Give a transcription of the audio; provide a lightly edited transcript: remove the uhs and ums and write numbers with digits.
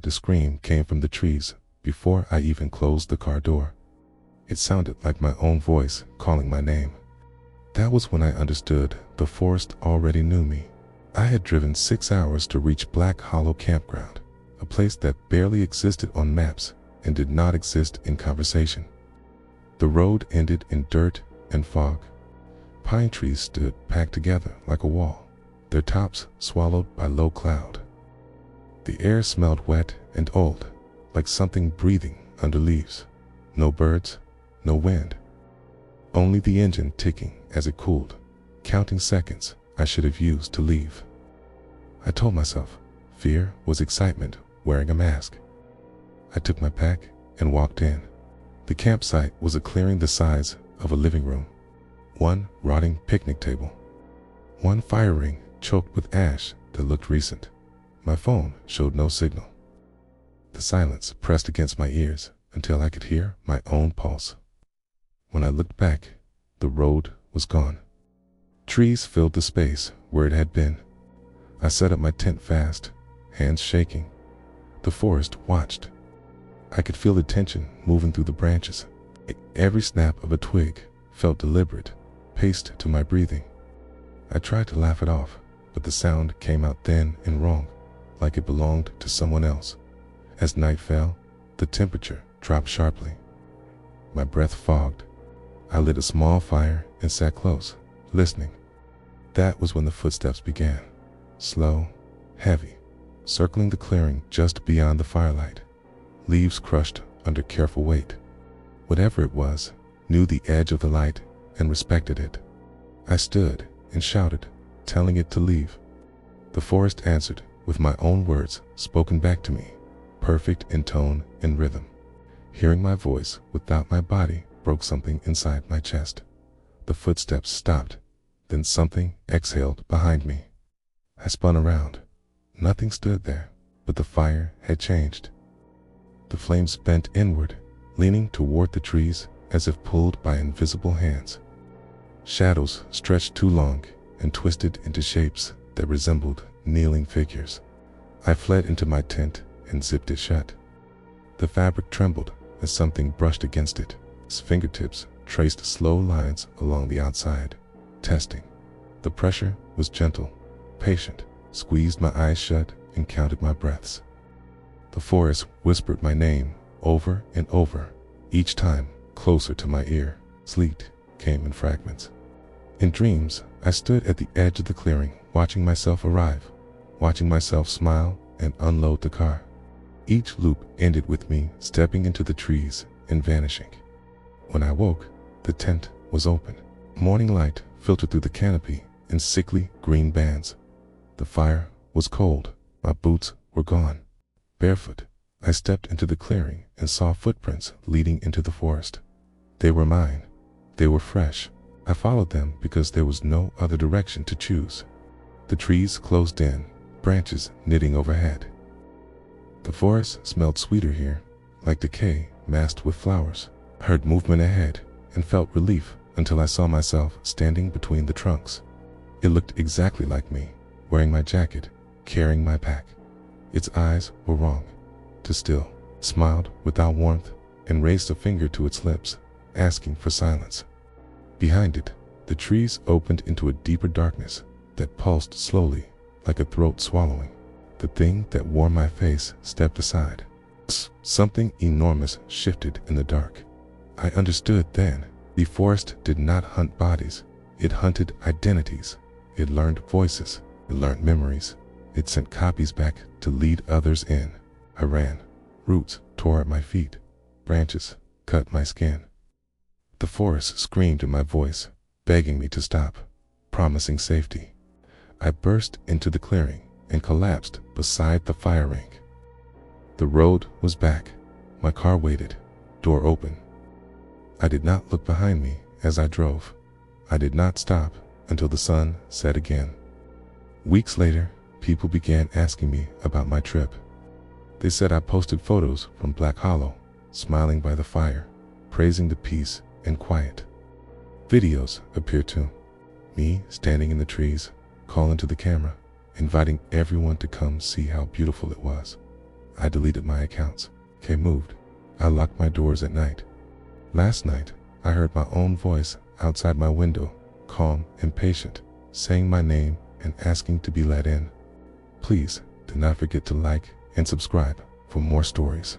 the scream came from the trees before I even closed the car door. It sounded like my own voice calling my name. That was when I understood the forest already knew me. I had driven 6 hours to reach Black Hollow Campground, a place that barely existed on maps and did not exist in conversation. The road ended in dirt and fog. Pine trees stood packed together like a wall, their tops swallowed by low cloud. The air smelled wet and old, like something breathing under leaves. No birds, no wind. Only the engine ticking as it cooled, counting seconds I should have used to leave. I told myself fear was excitement wearing a mask. I took my pack and walked in. The campsite was a clearing the size of a living room. One rotting picnic table. One fire ring choked with ash that looked recent. My phone showed no signal. The silence pressed against my ears until I could hear my own pulse. When I looked back, the road was gone. Trees filled the space where it had been. I set up my tent fast, hands shaking. The forest watched. I could feel the tension moving through the branches. Every snap of a twig felt deliberate, paced to my breathing. I tried to laugh it off, but the sound came out thin and wrong, like it belonged to someone else. As night fell, the temperature dropped sharply. My breath fogged. I lit a small fire and sat close, listening. That was when the footsteps began, slow, heavy, circling the clearing just beyond the firelight. Leaves crushed under careful weight. Whatever it was, knew the edge of the light and respected it. I stood and shouted, telling it to leave. The forest answered with my own words spoken back to me, perfect in tone and rhythm. Hearing my voice without my body broke something inside my chest. The footsteps stopped, then something exhaled behind me. I spun around. Nothing stood there, but the fire had changed. The flames bent inward, leaning toward the trees as if pulled by invisible hands. Shadows stretched too long and twisted into shapes that resembled kneeling figures. I fled into my tent and zipped it shut. The fabric trembled as something brushed against it. Its fingertips traced slow lines along the outside, testing. The pressure was gentle, patient, squeezed my eyes shut and counted my breaths. The forest whispered my name over and over, each time closer to my ear. Sleet came in fragments. In dreams, I stood at the edge of the clearing, watching myself arrive, watching myself smile and unload the car. Each loop ended with me stepping into the trees and vanishing. When I woke, the tent was open. Morning light filtered through the canopy in sickly green bands. The fire was cold. My boots were gone. Barefoot, I stepped into the clearing and saw footprints leading into the forest. They were mine. They were fresh. I followed them because there was no other direction to choose. The trees closed in, branches knitting overhead. The forest smelled sweeter here, like decay masked with flowers. I heard movement ahead and felt relief until I saw myself standing between the trunks. It looked exactly like me, wearing my jacket, carrying my pack. Its eyes were wrong, too still, smiled without warmth, and raised a finger to its lips, asking for silence. Behind it, the trees opened into a deeper darkness that pulsed slowly, like a throat swallowing. The thing that wore my face stepped aside. Something enormous shifted in the dark. I understood then. The forest did not hunt bodies. It hunted identities. It learned voices. It learned memories. It sent copies back to lead others in. I ran. Roots tore at my feet. Branches cut my skin. The forest screamed in my voice, begging me to stop, promising safety. I burst into the clearing and collapsed beside the fire ring. The road was back. My car waited, door open. I did not look behind me as I drove. I did not stop until the sun set again. Weeks later, people began asking me about my trip. They said I posted photos from Black Hollow, smiling by the fire, praising the peace and quiet. Videos appeared too. Me standing in the trees, calling to the camera, inviting everyone to come see how beautiful it was. I deleted my accounts. K moved. I locked my doors at night. Last night, I heard my own voice outside my window, calm and patient, saying my name and asking to be let in. Please do not forget to like and subscribe for more stories.